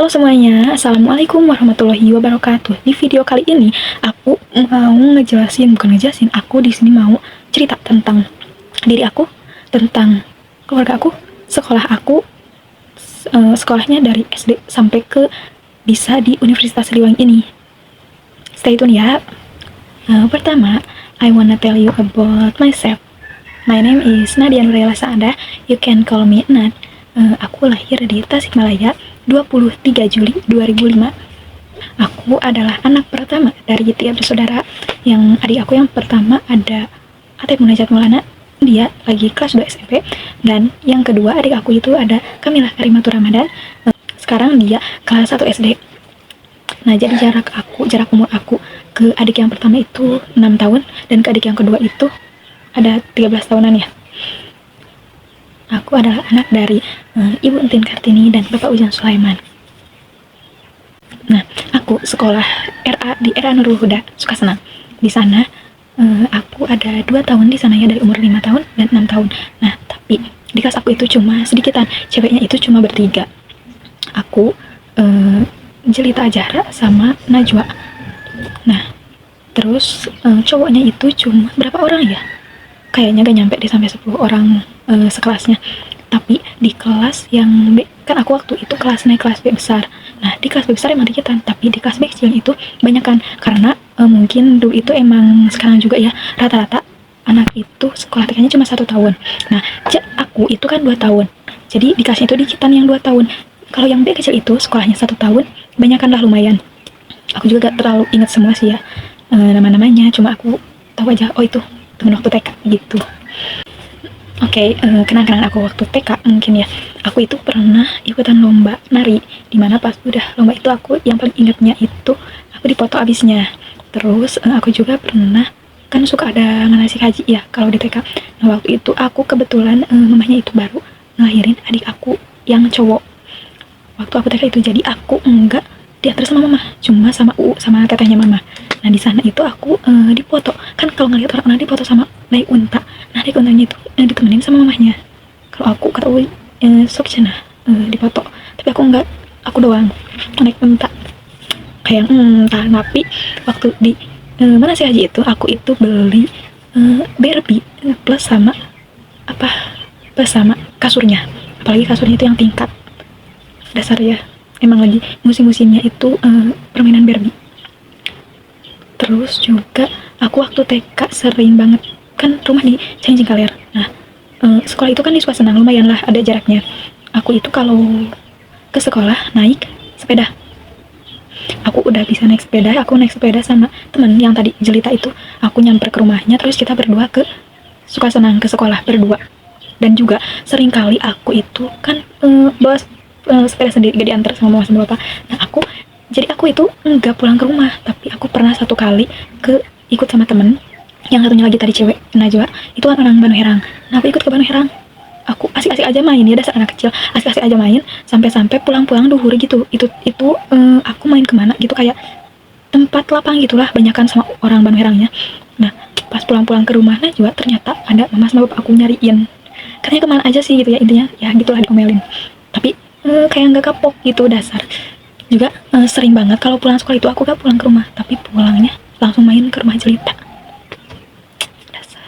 Halo semuanya, Assalamualaikum warahmatullahi wabarakatuh. Di video kali ini aku aku di sini mau cerita tentang diri aku, tentang keluarga aku, sekolah aku, sekolahnya dari SD sampai ke bisa di Universitas Siliwangi ini. Stay tune ya. Pertama, I wanna tell you about myself. My name is Nadia Nurayla Saada. You can call me Nad. Aku lahir di Tasikmalaya 23 Juli 2005. Aku adalah anak pertama dari 3 bersaudara. Yang adik aku yang pertama ada Atep Munajat Maulana, dia lagi kelas 2 SMP. Dan yang kedua adik aku itu ada Kamilah Karimatur Ramadan, sekarang dia kelas 1 SD. Nah, jadi jarak umur aku ke adik yang pertama itu 6 tahun, dan ke adik yang kedua itu ada 13 tahunan ya. Aku adalah anak dari Ibu Entin Kartini dan Bapak Ujang Sulaiman. Nah, aku sekolah RA di RA Nurul Huda, Sukasenang. Di sana aku ada 2 tahun di sana ya, dari umur 5 tahun dan 6 tahun. Nah, tapi di kelas aku itu cuma sedikitan, ceweknya itu cuma bertiga. Aku Jelita Ajara sama Najwa. Nah, terus cowoknya itu cuma berapa orang ya? Kayaknya gak nyampe deh sampai 10 orang sekelasnya. Tapi di kelas yang B, kan aku waktu itu kelas B besar. Nah, di kelas B besar emang dikitan, tapi di kelas B kecil itu banyak kan, karena mungkin dulu itu emang sekarang juga ya, rata-rata anak itu sekolah TK-nya cuma 1 tahun. Nah, aku itu kan 2 tahun, jadi di kelasnya itu dikitan yang 2 tahun. Kalau yang B kecil itu sekolahnya 1 tahun, banyakan lah lumayan. Aku juga gak terlalu ingat semua sih ya nama-namanya, cuma aku tahu aja, oh itu temen waktu TK gitu. Oke, kenang-kenangan aku waktu TK mungkin ya. Aku itu pernah ikutan lomba nari, dimana pas udah lomba itu aku yang paling ingatnya itu aku dipoto abisnya. Terus aku juga pernah, kan suka ada ngasih haji ya kalau di TK. Nah, waktu itu aku kebetulan mamahnya itu baru ngelahirin adik aku yang cowok waktu aku TK itu, jadi aku enggak diantar sama mama, cuma sama sama tetehnya mama. Nah, di sana itu aku dipoto. Kan kalau ngeliat orang dipoto sama naik unta, nah naik untanya itu ditemenin sama mamahnya. Kalau aku kata sok cenah dipoto, tapi aku enggak, aku doang naik unta kayak entah. Tapi waktu di mana sih haji itu, aku itu beli Barbie plus sama kasurnya, apalagi kasurnya itu yang tingkat. Dasar ya, emang lagi musim-musimnya itu permainan Barbie. Terus juga aku waktu TK sering banget, kan rumah di Cengkaler. Nah, sekolah itu kan di Sukasenang, lumayan lah ada jaraknya. Aku itu kalau ke sekolah naik sepeda. Aku udah bisa naik sepeda, aku naik sepeda sama temen yang tadi Jelita itu. Aku nyamper ke rumahnya, terus kita berdua ke Sukasenang, ke sekolah berdua. Dan juga sering kali aku itu kan bawa sepeda sendiri, gak diantar sama mama sama bapak. Nah, jadi aku itu nggak pulang ke rumah, tapi aku pernah satu kali ikut sama temen, yang satunya lagi tadi cewek, Najwa, itu kan orang Bandung Herang. Nah, aku ikut ke Bandung Herang, aku asik-asik aja main ya, dasar anak kecil, asik-asik aja main, sampai pulang-pulang duhur gitu. Itu aku main kemana gitu, kayak tempat lapang gitulah, banyakan sama orang Bandung Herangnya. Nah, pas pulang-pulang ke rumah Najwa, ternyata ada mama sama bapak aku nyariin, katanya kemana aja sih gitu ya, intinya ya gitulah, diomelin. Tapi kayak nggak kapok gitu, dasar. Juga sering banget kalau pulang sekolah itu aku gak pulang ke rumah, tapi pulangnya langsung main ke rumah Jelita. Dasar.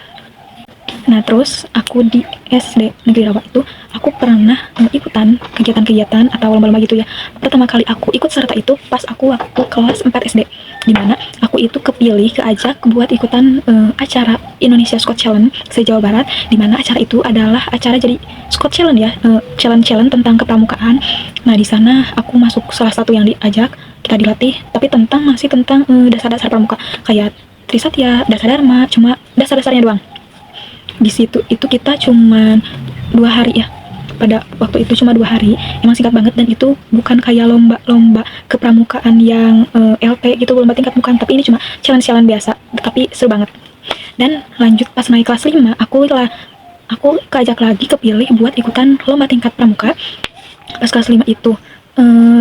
Nah, terus aku di SD Negeri Rawa itu aku pernah ikutan kegiatan-kegiatan atau lomba-lomba gitu ya. Pertama kali aku ikut serta itu pas aku waktu kelas 4 SD, dimana aku itu keajak buat ikutan acara Indonesia Scott Challenge se-Jawa Barat, dimana acara itu adalah acara jadi Scott Challenge ya, challenge tentang kepramukaan. Nah, di sana aku masuk salah satu yang diajak, kita dilatih, tapi masih tentang dasar-dasar pramuka, kayak Trisatya, Dasar Dharma, cuma dasar-dasarnya doang. Di situ itu kita cuma 2 hari ya, pada waktu itu cuma 2 hari, emang singkat banget. Dan itu bukan kayak lomba kepramukaan yang LP gitu, lomba tingkat, bukan, tapi ini cuma challenge biasa, tapi seru banget. Dan lanjut pas naik kelas 5, aku keajak lagi, kepilih buat ikutan lomba tingkat pramuka pas kelas 5 itu.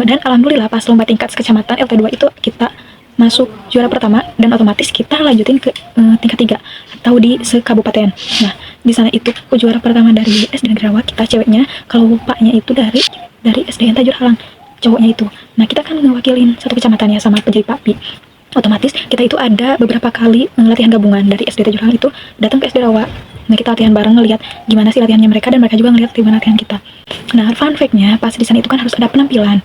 Dan alhamdulillah pas lomba tingkat sekecamatan LT2 itu kita masuk juara pertama, dan otomatis kita lanjutin ke tingkat 3 atau di sekabupaten. Nah, di sana itu juara pertama dari SD Negeri Rawa, kita ceweknya. Kalau bapaknya itu dari SDN Tajur Halang. cowoknya itu. Nah kita kan ngewakilin satu kecamatan ya sama penjadi papi. Otomatis kita itu ada beberapa kali latihan gabungan dari SD Tejulang itu datang ke SD Rawa. Nah kita latihan bareng ngelihat gimana sih latihannya mereka dan mereka juga ngelihat gimana latihan kita. Nah fun fact-nya pas di sana itu kan harus ada penampilan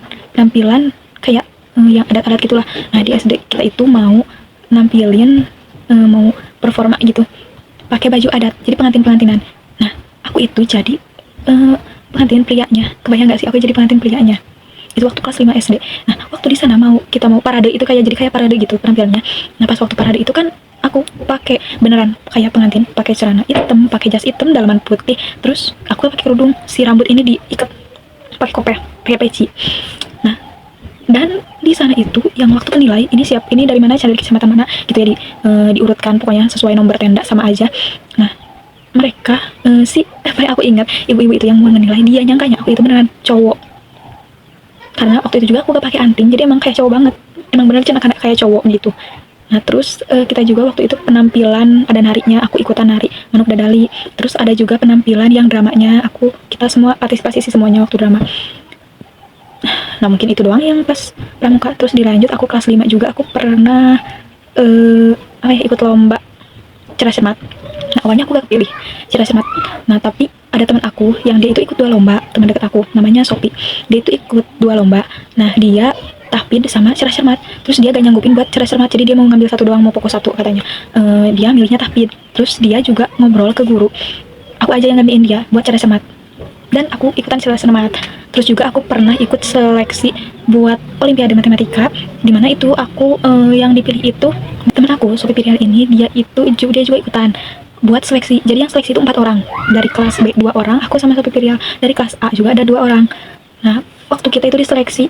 kayak yang adat-adat gitulah. Nah di SD kita itu mau nampilin mau performa gitu pakai baju adat, jadi pengantin-pengantinan. Nah aku itu jadi pengantin prianya. Kebayang gak sih aku jadi pengantin prianya? Itu waktu kelas 5 SD. Nah waktu di sana kita mau parade itu kayak parade gitu penampilannya. Nah pas waktu parade itu kan aku pakai beneran kayak pengantin, pakai celana hitam, pakai jas hitam dalaman putih, terus aku pakai kerudung, si rambut ini diikat pakai koper, pakai peci. Nah dan di sana itu yang waktu penilai ini dari mana, dari kecamatan mana gitu ya, diurutkan pokoknya sesuai nomor tenda sama aja. Nah mereka aku ingat ibu-ibu itu yang mau menilai, dia nyangkanya aku itu beneran cowok. Karena waktu itu juga aku gak pakai anting, jadi emang kayak cowok banget, emang bener kayak cowok gitu. Nah terus kita juga waktu itu penampilan ada narinya, aku ikutan nari Manuk Dadali. Terus ada juga penampilan yang dramanya, kita semua partisipasi sih semuanya waktu drama. Nah mungkin itu doang yang pas pramuka. Terus dilanjut aku kelas 5 juga aku pernah ikut lomba cerdas cermat. Nah awalnya aku gak kepilih cerdas cermat. Nah tapi ada teman aku yang dia itu ikut 2 lomba, teman dekat aku namanya Sopi. Dia itu ikut 2 lomba. Nah dia tahpid sama cerdas cermat. Terus dia gak nyanggupin buat cerdas cermat, jadi dia mau ngambil satu doang, mau fokus satu katanya. Dia milihnya tahpid. Terus dia juga ngobrol ke guru, aku aja yang ngambilin dia buat cerdas cermat. Dan aku ikutan cerdas cermat. Terus juga aku pernah ikut seleksi buat Olimpiade Matematika, dimana itu aku yang dipilih itu teman aku Sopi Pirial ini, dia juga ikutan buat seleksi. Jadi yang seleksi itu 4 orang, dari kelas B 2 orang, aku sama Sopi Pirial. Dari kelas A juga ada 2 orang. Nah waktu kita itu diseleksi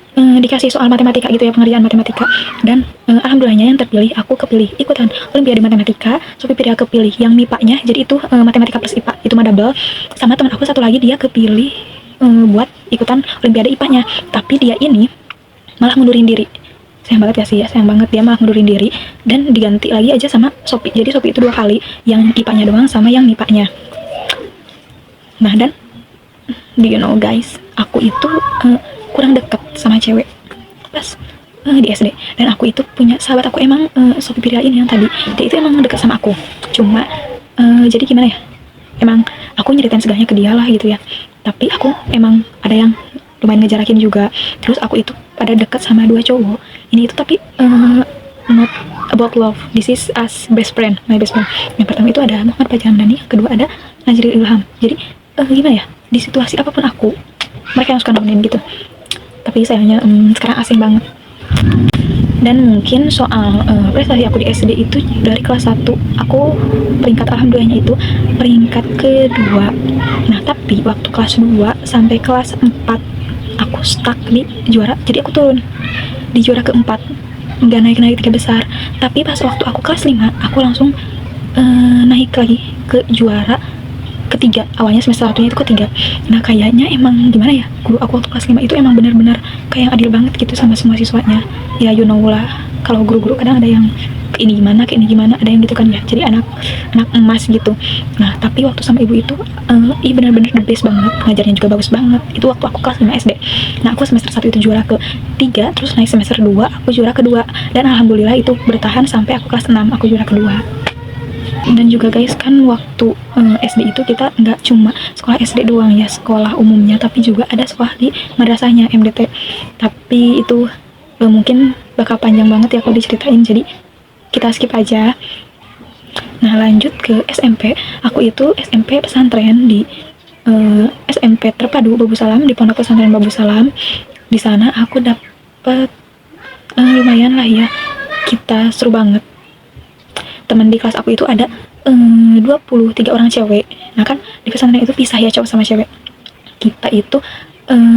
dikasih soal matematika gitu ya, pengerjaan matematika. Dan alhamdulillahnya yang terpilih, aku kepilih ikutan Olimpiade Matematika, Sopi Pirial kepilih yang MIPA-nya, jadi itu matematika plus IPA, itu mah double. Sama teman aku satu lagi dia kepilih buat ikutan Olimpiade IPA-nya, tapi dia ini malah mundurin diri. Sayang banget ya sih ya, sayang banget dia malah mundurin diri dan diganti lagi aja sama Sopi. Jadi Sopi itu 2 kali, yang IPA-nya doang sama yang MIPA-nya. Nah dan do you know guys, aku itu kurang deket sama cewek pas di SD. Dan aku itu punya sahabat aku emang Sopi Pirial ini yang tadi, dia itu emang deket sama aku. Cuma jadi gimana ya, emang aku nyeritain segalanya ke dia lah gitu ya. Tapi aku emang ada yang lumayan ngejarakin juga. Terus aku itu pada deket sama 2 cowok ini itu, tapi not about love, this is as best friend, my best friend. Yang pertama itu ada Muhammad Fajar Hamdani, yang kedua ada Najril Ilham. Jadi gimana ya, di situasi apapun mereka yang suka nemenin gitu. Tapi sayangnya sekarang asing banget. Dan mungkin soal prestasi aku di SD itu, dari kelas 1 aku peringkat alhamdulillahnya itu peringkat kedua. Nah tapi waktu kelas 2 sampai kelas 4 aku stuck di juara, jadi aku turun di juara keempat, nggak naik 3 besar. Tapi pas waktu aku kelas 5 aku langsung naik lagi ke juara ketiga. Awalnya semester 1 itu ketiga. Nah kayaknya emang gimana ya, guru aku waktu kelas 5 itu emang benar-benar kayak adil banget gitu sama semua siswanya. Ya you know lah, kalau guru-guru kadang ada yang kayak ini gimana, ada yang gitu kan ya, jadi anak emas gitu. Nah tapi waktu sama ibu itu benar-benar the best banget, ngajarnya juga bagus banget. Itu waktu aku kelas 5 SD. Nah aku semester 1 itu juara ke-3, terus naik semester 2 aku juara kedua, dan alhamdulillah itu bertahan sampai aku kelas 6 aku juara kedua. Dan juga guys kan waktu SD itu kita nggak cuma sekolah SD doang ya, sekolah umumnya, tapi juga ada sekolah di madrasahnya MDT. Tapi itu mungkin bakal panjang banget ya kalau diceritain, jadi kita skip aja. Nah lanjut ke SMP. Aku itu SMP pesantren di SMP Terpadu Babu Salam, di Pondok Pesantren Babu Salam. Di sana aku dapet lumayan lah ya, kita seru banget. Teman di kelas aku itu ada 23 orang cewek. Nah kan di pesantren itu pisah ya, cowok sama cewek. Kita itu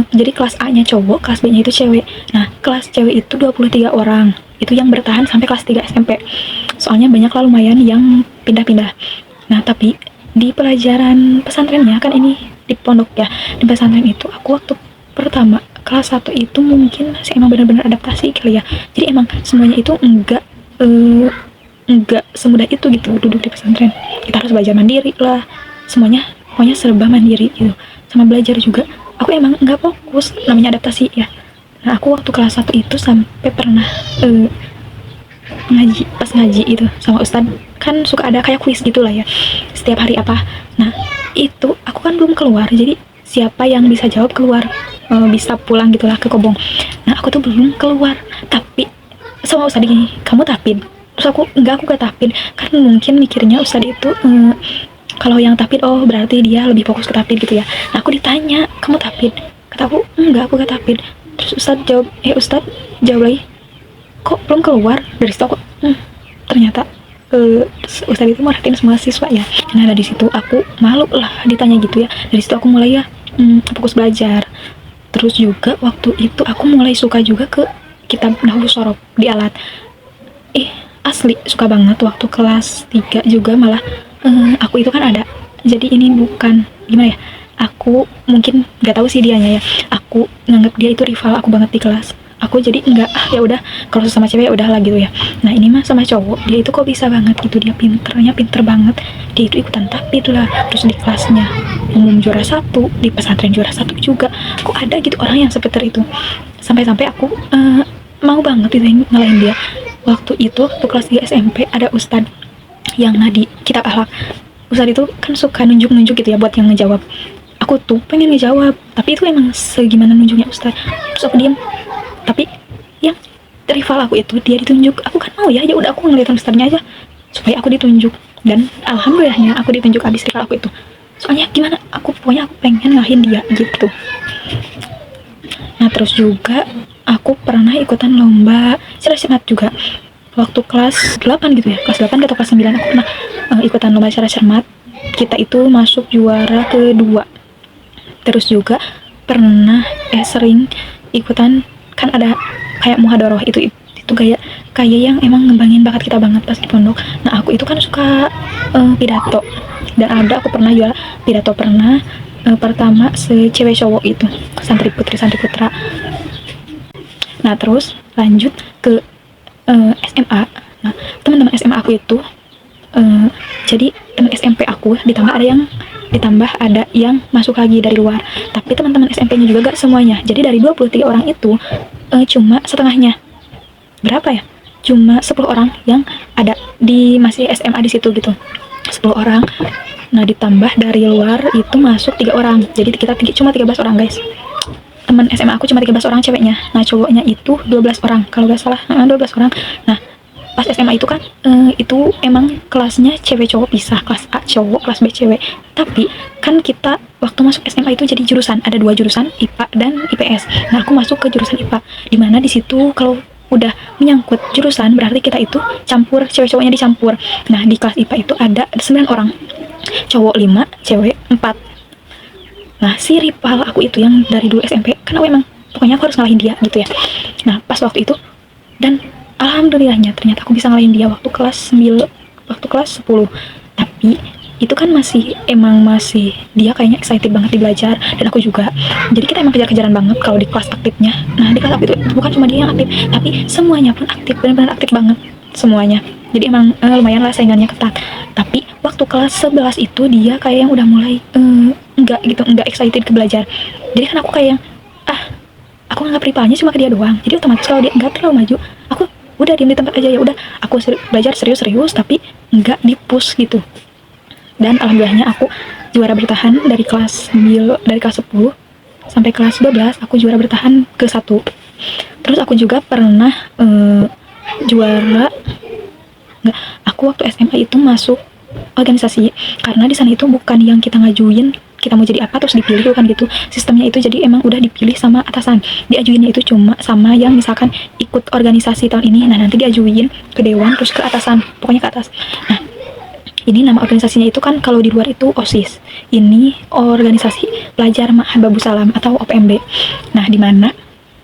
jadi kelas A-nya cowok, kelas B-nya itu cewek. Nah kelas cewek itu 23 orang, itu yang bertahan sampai kelas 3 SMP. Soalnya banyak lah lumayan yang pindah-pindah. Nah tapi di pelajaran pesantrennya kan ini di pondok ya, di pesantren itu aku waktu pertama kelas 1 itu mungkin masih emang benar-benar adaptasi kali ya. Jadi emang semuanya itu enggak semudah itu gitu duduk di pesantren. Kita harus belajar mandiri lah, semuanya pokoknya serba mandiri gitu. Sama belajar juga aku emang nggak fokus, namanya adaptasi ya. Nah aku waktu kelas 1 itu sampai pernah ngaji, pas ngaji itu sama ustadz kan suka ada kayak kuis gitulah ya setiap hari apa. Nah itu aku kan belum keluar, jadi siapa yang bisa jawab keluar, bisa pulang gitulah ke Kobong. Nah aku tuh belum keluar, tapi sama ustadz gini, kamu tapin? Terus aku enggak, aku gak tapin, kan mungkin mikirnya ustadz itu kalau yang tapin oh berarti dia lebih fokus ke tapin gitu ya. Nah aku ditanya, kamu tapin? Kata aku enggak, aku gak tapin. Terus ustadz jawab lagi, kok belum keluar? Dari situ aku ternyata ustadz itu merhatiin semua siswa ya. Nah dari situ aku malu lah ditanya gitu ya. Dari situ aku mulai ya fokus belajar. Terus juga waktu itu aku mulai suka juga ke kitab Nahwu Shoroh di alat. Asli suka banget waktu kelas 3 juga malah. Aku itu kan ada, jadi ini bukan gimana ya, aku mungkin nggak tahu sih dianya ya, aku nganggap dia itu rival aku banget di kelas. Aku jadi enggak, ya udah kalau sama cewek ya udahlah gitu ya. Nah ini mah sama cowok, dia itu kok bisa banget gitu, dia pinter banget. Dia itu ikutan tapit lah, terus di kelasnya umum juara 1, di pesantren juara 1 juga. Kok ada gitu orang yang seperti itu, sampai-sampai aku mau banget gitu ngalahin dia. Waktu itu waktu kelas 3 SMP ada ustadz yang ngadi kitab akhlak. Ustadz itu kan suka nunjuk-nunjuk gitu ya buat yang ngejawab. Aku tuh pengen ngejawab, tapi itu emang segimana nunjuknya ustadz. Terus aku diam. Tapi yang rival aku itu dia ditunjuk, aku kan mau ya udah aku ngeliatin ustadznya aja supaya aku ditunjuk. Dan alhamdulillahnya aku ditunjuk abis rival aku itu. Soalnya gimana, pokoknya aku pengen ngalahin dia gitu. Nah terus juga aku pernah ikutan lomba cermat juga waktu kelas 8 gitu ya, kelas 8 atau kelas 9 aku pernah ikutan lomba cermat. Kita itu masuk juara kedua. Terus juga pernah sering ikutan, kan ada kayak muhadharah itu kayak yang emang ngembangin bakat kita banget pas di pondok. Nah aku itu kan suka pidato, dan ada aku pernah juara pidato, pernah pertama secewek cowok itu, santri putra. Nah terus lanjut ke SMA. Nah teman-teman SMA aku itu jadi teman SMP aku ditambah ada yang masuk lagi dari luar. Tapi teman-teman SMP-nya juga gak semuanya. Jadi dari 23 orang itu cuma setengahnya, berapa ya? Cuma 10 orang yang ada di masih SMA di situ gitu. 10 orang. Nah ditambah dari luar itu masuk 3 orang. Jadi kita cuma 13 orang guys. Teman SMA aku cuma 13 orang ceweknya. Nah cowoknya itu 12 orang kalau gak salah, 12 orang. Nah pas SMA itu kan itu emang kelasnya cewek cowok pisah, kelas A cowok, kelas B cewek. Tapi kan kita waktu masuk SMA itu jadi jurusan, ada 2 jurusan, IPA dan IPS. Nah aku masuk ke jurusan IPA, dimana di situ kalau udah menyangkut jurusan berarti kita itu campur, cewek cowoknya dicampur. Nah di kelas IPA itu ada 9 orang, cowok 5, cewek 4. Nah si rival aku itu yang dari dulu SMP, kan aku emang pokoknya aku harus ngalahin dia gitu ya. Nah pas waktu itu, dan alhamdulillahnya ternyata aku bisa ngalahin dia waktu kelas 10. Tapi itu kan masih dia kayaknya excited banget di belajar, dan aku juga. Jadi kita emang kejar-kejaran banget kalau di kelas aktifnya. Nah di kelas aktif itu bukan cuma dia yang aktif, tapi semuanya pun aktif, benar-benar aktif banget semuanya. Jadi emang lumayan lah saingannya ketat. Tapi waktu kelas 11 itu dia kayak yang udah mulai enggak excited ke belajar. Jadi kan aku kayak yang aku nganggap rivalnya cuma ke dia doang. Jadi otomatis kalau dia enggak terlalu maju, aku udah diam di tempat aja, ya udah aku belajar serius tapi enggak di-push gitu. Dan alhamdulillahnya aku juara bertahan dari kelas 10 sampai kelas 12 aku juara bertahan ke 1. Terus aku juga pernah juara, aku waktu SMA itu masuk organisasi, karena di sana itu bukan yang kita ngajuin kita mau jadi apa terus dipilih, kan gitu sistemnya itu. Jadi emang udah dipilih sama atasan, diajuinnya itu cuma sama yang misalkan ikut organisasi tahun ini. Nah nanti diajuin ke dewan terus ke atasan, pokoknya ke atas. Nah ini nama organisasinya itu kan kalau di luar itu OSIS, ini organisasi pelajar Ma'had Babus Salam atau OPMB. Nah dimana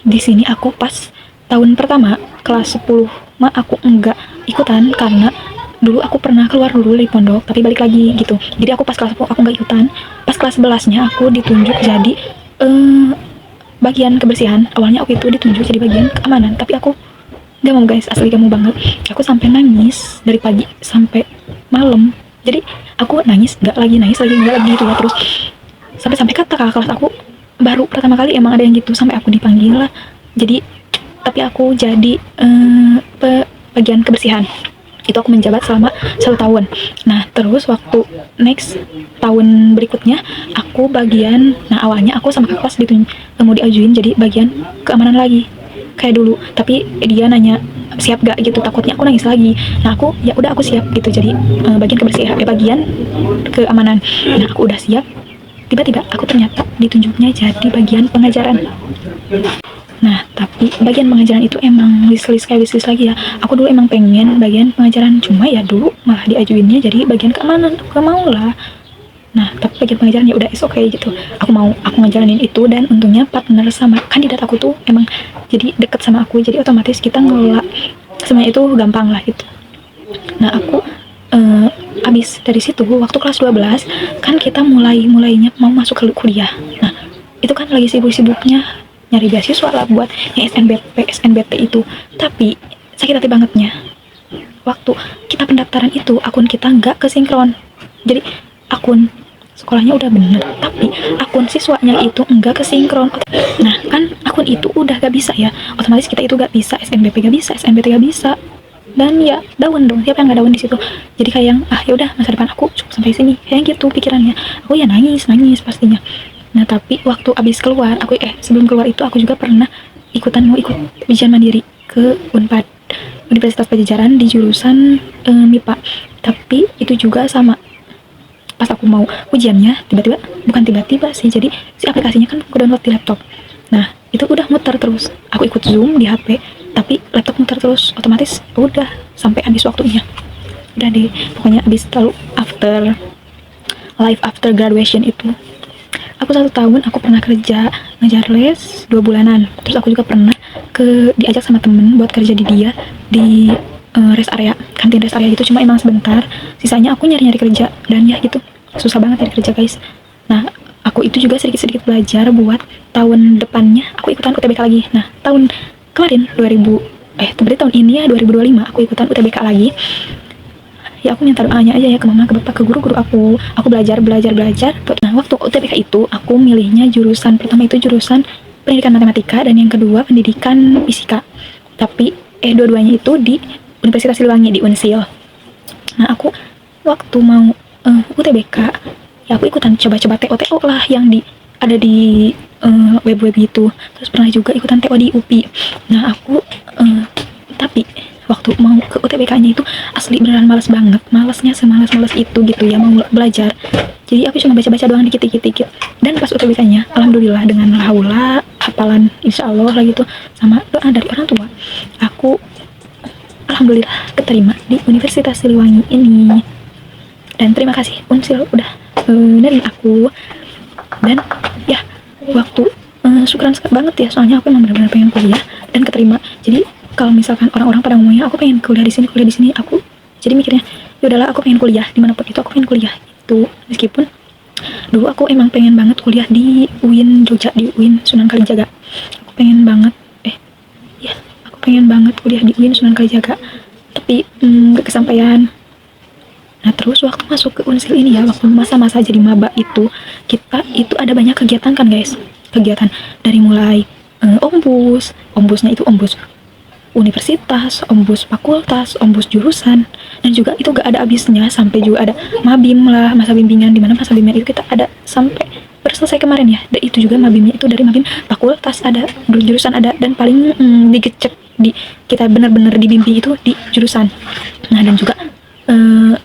di sini aku pas tahun pertama kelas 10 aku enggak ikutan, karena dulu aku pernah keluar dulu dari pondok tapi balik lagi gitu. Jadi aku pas kelas 10 aku enggak ikutan. Pas kelas 11-nya aku ditunjuk jadi bagian kebersihan. Awalnya aku itu ditunjuk jadi bagian keamanan, tapi aku gak mau guys, asli gak mau banget. Aku sampai nangis dari pagi sampai malam. Jadi aku nangis enggak lagi gitu ya. Terus sampai kata kakak kelas aku, baru pertama kali emang ada yang gitu, sampai aku dipanggil lah Jadi tapi aku jadi bagian kebersihan. Itu aku menjabat selama 1 tahun. Nah terus waktu next tahun berikutnya aku bagian, nah awalnya aku sama kakak kelas mau diajuin jadi bagian keamanan lagi kayak dulu, tapi dia nanya siap gak gitu, takutnya aku nangis lagi. Nah aku ya udah, aku siap gitu jadi bagian kebersihan, bagian keamanan. Nah aku udah siap, tiba-tiba aku ternyata ditunjuknya jadi bagian pengajaran. Nah, tapi bagian pengajaran itu emang wishlist kayak wishlist lagi ya. Aku dulu emang pengen bagian pengajaran, cuma ya dulu malah diajuinnya jadi bagian keamanan. Aku gak mau lah. Nah, tapi bagian pengajaran ya udah is okay gitu. Aku ngejalanin itu, dan untungnya partner sama kandidat aku tuh emang jadi deket sama aku. Jadi otomatis kita ngelola semuanya itu gampang lah gitu. Nah, aku abis dari situ waktu kelas 12 kan kita mulainya mau masuk ke kuliah. Nah, itu kan lagi sibuk-sibuknya nyari beasiswa lah buat yang SNBT itu. Tapi sakit hati bangetnya waktu kita pendaftaran itu akun kita nggak kesinkron. Jadi akun sekolahnya udah bener, tapi akun siswanya itu enggak kesinkron. Nah kan akun itu udah gak bisa ya, otomatis kita itu gak bisa, SNBP gak bisa, SNBT gak bisa, dan ya daun dong, siapa yang gak daun di situ. Jadi kayak yang ya udah, masa depan aku cukup sampai sini, kayak gitu pikirannya. Aku ya nangis pastinya. Nah tapi waktu abis keluar, sebelum keluar itu aku juga pernah mau ikut ujian mandiri ke Unpad, Universitas Pajajaran, di jurusan MIPA. Tapi itu juga sama, pas aku mau ujiannya bukan tiba-tiba sih, jadi si aplikasinya kan aku download di laptop. Nah itu udah muter terus, aku ikut Zoom di HP tapi laptop muter terus, otomatis udah sampai habis waktunya. Udah deh pokoknya habis. Lalu life after graduation itu aku 1 tahun aku pernah kerja ngajar les 2 bulanan. Terus aku juga pernah diajak sama temen buat kerja di rest area, kantin rest area gitu, cuma emang sebentar. Sisanya aku nyari-nyari kerja, dan ya gitu, susah banget nyari kerja guys. Nah aku itu juga sedikit-sedikit belajar buat tahun depannya aku ikutan UTBK lagi. Nah tahun kemarin berarti tahun ini ya 2025 aku ikutan UTBK lagi. Ya aku minta doanya aja ya ke mama, ke bapak, ke guru-guru aku belajar. Nah waktu UTBK itu aku milihnya jurusan pertama itu jurusan pendidikan matematika, dan yang kedua pendidikan fisika. Tapi dua-duanya itu di Universitas Siliwangi, di Unsil. Nah aku waktu mau UTBK ya aku ikutan coba-coba TO lah yang ada di web-web gitu. Terus pernah juga ikutan TO di UPI. Nah aku tapi waktu mau ke UTBK-nya itu asli beneran males banget, malesnya semalas-males itu gitu ya mau belajar. Jadi aku cuma baca-baca doang dikit. Dan pas UTBK-nya alhamdulillah dengan haula hafalan insyaallah lah gitu sama doa dari orang tua, aku alhamdulillah keterima di Universitas Siliwangi ini. Dan terima kasih Unsil udah nerima aku. Dan ya waktu syukuran banget ya, soalnya aku emang benar-benar pengen kuliah dan keterima. Jadi kalau misalkan orang-orang pada ngomongnya aku pengen kuliah di sini, aku jadi mikirnya ya udahlah aku pengen kuliah dimanapun itu, aku pengen kuliah itu. Meskipun dulu aku emang pengen banget kuliah di UIN Jogja, di UIN Sunan Kalijaga. Aku pengen banget kuliah di UIN Sunan Kalijaga, tapi gak kesampaian. Nah terus waktu masuk ke Unsil ini ya, waktu masa-masa jadi maba itu, kita itu ada banyak kegiatan kan guys, kegiatan dari mulai ombusnya itu ombus universitas, ombus fakultas, ombus jurusan, dan juga itu gak ada habisnya, sampai juga ada mabim lah, masa bimbingan, dimana masa bimbingan itu kita ada sampai baru selesai kemarin ya. Dan itu juga mabimnya itu dari mabim fakultas ada, jurusan ada, dan paling digecek kita benar-benar dibimbing itu di jurusan. Nah dan juga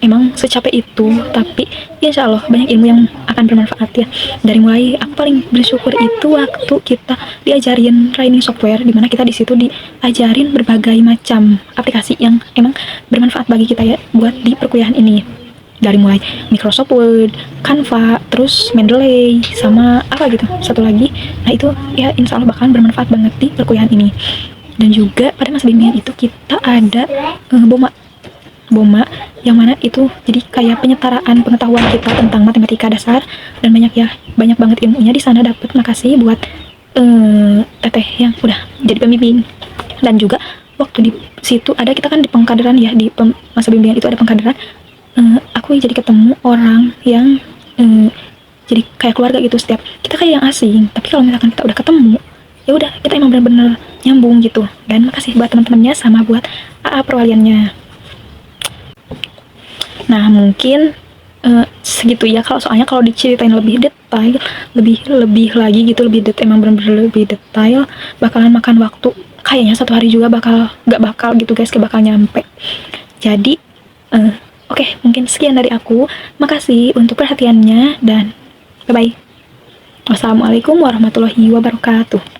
emang secapek itu, tapi insya Allah banyak ilmu yang akan bermanfaat ya. Dari mulai aku paling bersyukur itu waktu kita diajarin training software, dimana kita di situ diajarin berbagai macam aplikasi yang emang bermanfaat bagi kita ya buat di perkuliahan ini. Dari mulai Microsoft Word, Canva, terus Mendeley, sama apa gitu satu lagi. Nah itu ya insya Allah bakalan bermanfaat banget di perkuliahan ini. Dan juga pada masa bimbingan itu kita ada BOMA yang mana itu jadi kayak penyetaraan pengetahuan kita tentang matematika dasar, dan banyak banget ilmunya di sana dapat. Makasih buat teteh yang udah jadi pembimbing. Dan juga waktu di situ kita kan di pengkaderan ya, di masa bimbingan itu ada pengkaderan. Aku jadi ketemu orang yang jadi kayak keluarga gitu. Setiap kita kayak yang asing, tapi kalau misalkan kita udah ketemu ya udah kita emang benar-benar nyambung gitu. Dan makasih buat teman-temannya sama buat AA perwaliannya. Nah mungkin segitu ya, kalau soalnya kalau diceritain lebih detail, lebih lagi gitu, lebih detail, emang bener-bener lebih detail, bakalan makan waktu kayaknya 1 hari juga, nggak bakal gitu guys, kayak bakal nyampe. Jadi oke, mungkin sekian dari aku. Makasih untuk perhatiannya dan bye bye. Wassalamualaikum warahmatullahi wabarakatuh.